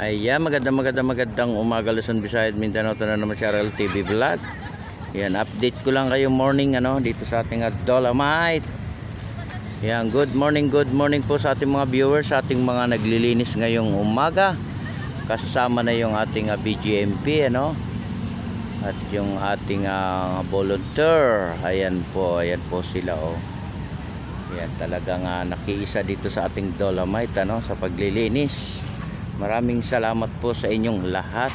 Ayan, magandang umaga Luzon, Visayas, Mindanao. Ito na naman si RL TV Vlog. Ayan, update ko lang kayo morning dito sa ating Dolomite. Ayan, good morning po sa ating mga viewers, sa ating mga naglilinis ngayong umaga. Kasama na yung ating BGMP at yung ating volunteer. Ayan po sila Ayan, talagang nakiisa dito sa ating Dolomite sa paglilinis. Maraming salamat po sa inyong lahat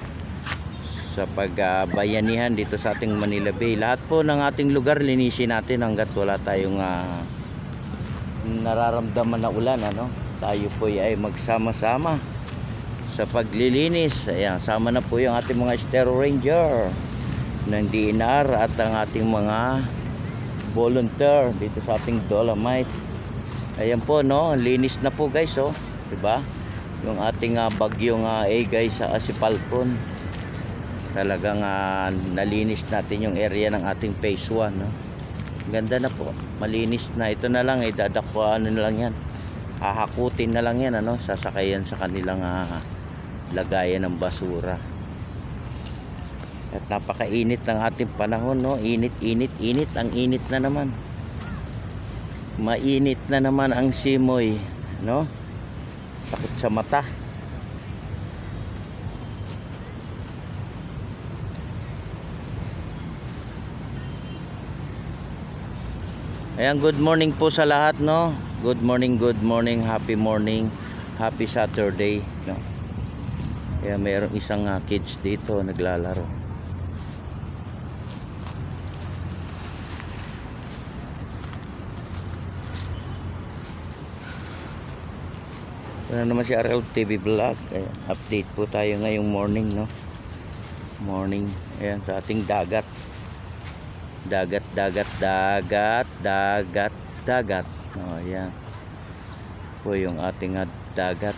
sa pagbayanihan dito sa ating Manila Bay. Lahat po ng ating lugar linisin natin hanggat wala tayong nararamdaman na ulan Tayo po ay magsama-sama sa paglilinis. Ayan, sama na po yung ating mga Estero Ranger ng DNR at ang ating mga volunteer dito sa ating Dolomite. Ayan po linis na po guys diba? Yung ating bagyong Egay sa Sipalcon, talagang nalinis natin yung area ng ating phase 1 Ganda na po, malinis na. Ito na lang dadakwa na lang yan, hahakutin na lang yan sasakayan sa kanilang lagayan ng basura. At napakainit ng ating panahon init, ang init na naman, mainit na naman ang simoy takot sa mata. Ayan, good morning po sa lahat good morning, happy morning, happy Saturday Ayan, mayroong isang kids dito naglalaro. Ito na naman si RL TV Vlog. Ayan, update po tayo ngayong morning morning. Ayan, sa ating dagat ayan po yung ating dagat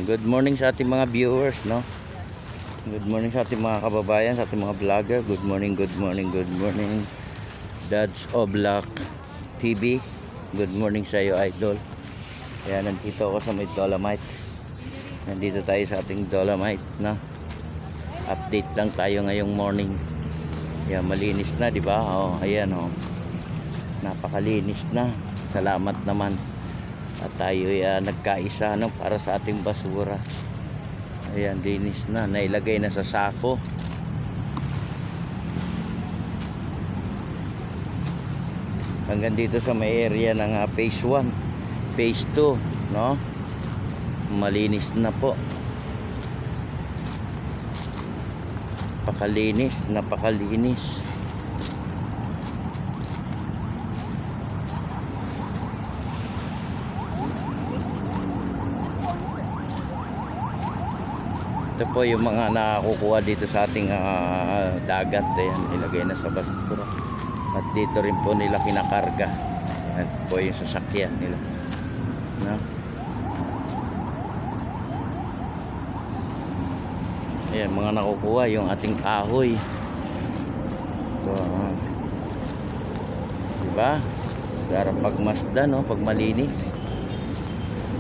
Good morning sa ating mga viewers Good morning sa ating mga kababayan, sa ating mga vlogger. Good morning Dads Oblak TV. Good morning sa iyo, idol. Kaya nandito ako sa may Dolomite. Nandito tayo sa ating Dolomite update lang tayo ngayong morning. Kaya malinis na, di ba? Ayan napakalinis na. Salamat naman. At tayo nagkaisa para sa ating basura. Ayan, linis na, nailagay na sa sako. Hanggang dito sa may area ng phase 1, phase 2 malinis na po. Napakalinis. Ito po yung mga nakukuha dito sa ating dagat. Ayan, ilagay na sa basura. At dito rin po nila kinakarga. Ayan po yung sasakyan nila Ayan, mga nakukuha yung ating kahoy. Ito, diba? Para pagmasdan pag malinis,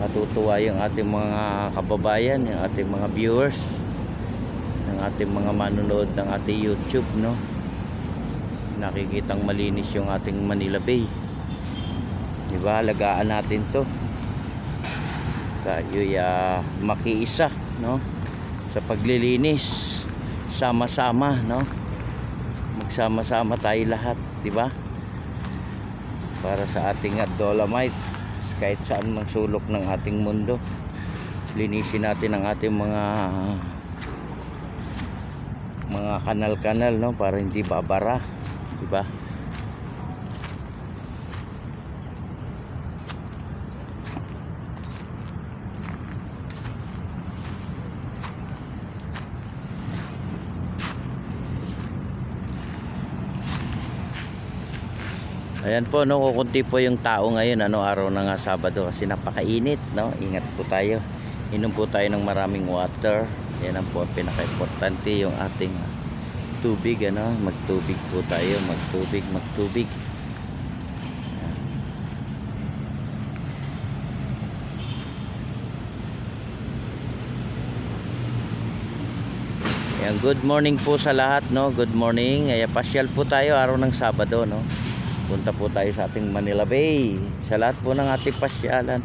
matutuwa yung ating mga kababayan, yung ating mga viewers, yung ating mga manonood ng ating YouTube nakikitang malinis yung ating Manila Bay, diba? Alagaan natin to tayo makiisa sa paglilinis, sama-sama magsama-sama tayo lahat, diba? Para sa ating Dolomite, kahit saan mang sulok ng ating mundo, linisin natin ang ating mga kanal-kanal para hindi babara, diba? Ayan po, no, kukunti po yung tao ngayon, ano, araw na nga Sabado kasi napakainit, no. Ingat po tayo. Inom po tayo ng maraming water. Yan ang po pinaka-importante, yung ating tubig, ano. Magtubig po tayo, magtubig. Ayan, good morning po sa lahat, no. Good morning. Ayan, pasyal po tayo araw ng Sabado, no. Punta po tayo sa ating Manila Bay. Sa lahat po ng ating pasyalan.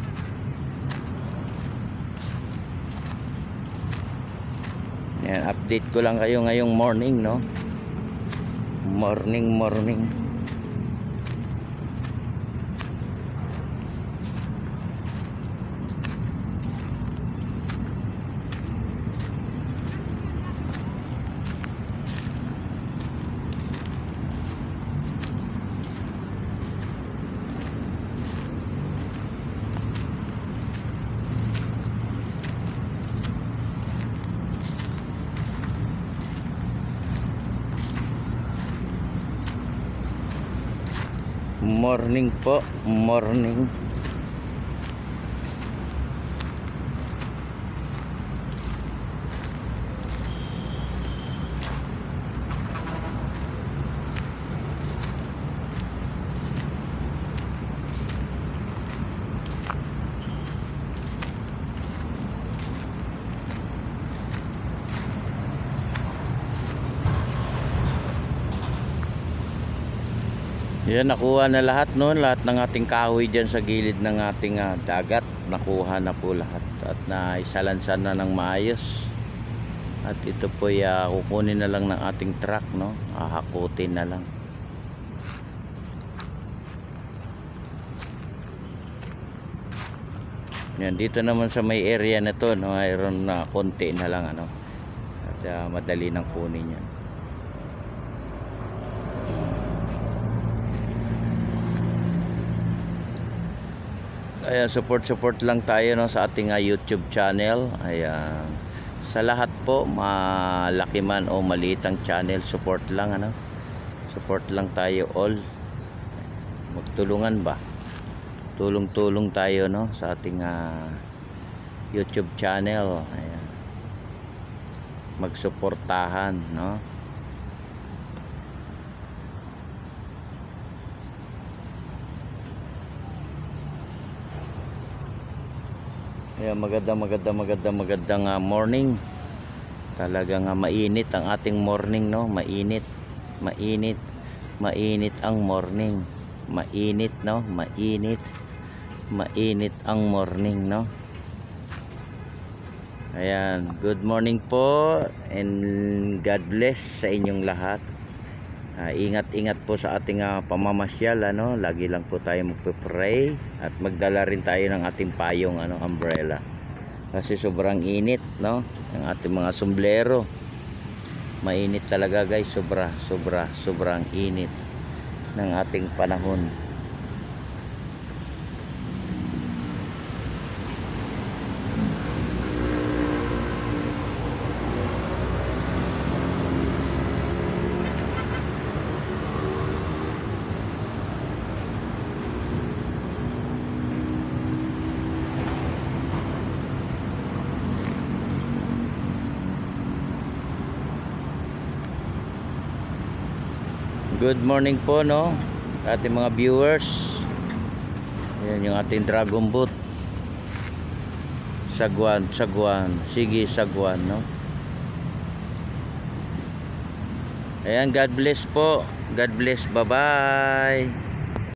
Yan, update ko lang kayo ngayong morning, no. Morning. Morning po, morning. Yan, nakuha na lahat, no, lahat ng ating kahoy dyan sa gilid ng ating dagat. Nakuha na po lahat at naisalansan na ng maayos. At ito po kukunin na lang ng ating truck, no, hahakutin na lang. Yan, dito naman sa may area na to, no, mayroon na konti na lang, ano, at madali nang kunin yan. Ayan, support lang tayo, no, sa ating YouTube channel. Ayan, sa lahat po, malaki man o maliit ang channel, support lang, ano, support lang tayo all. Magtulungan ba, tulong tayo, no, sa ating YouTube channel. Ayan, magsuportahan, no. Ayan, magandang morning. Talagang mainit ang ating morning, no. Mainit ang morning. Mainit, no. Mainit ang morning, no. Ayan, good morning po and God bless sa inyong lahat. Ingat po sa ating pamamasyal, ano. Lagi lang po tayo magpe-pray at magdala rin tayo ng ating payong, ano, umbrella. Kasi sobrang init, no, ng ating mga sombrero. Mainit talaga, guys, sobrang init ng ating panahon. Good morning po, no, ating mga viewers. Ayan yung ating dragon boat. Sagwan. Sige, sagwan, no. Ayan, God bless po. God bless. Bye-bye.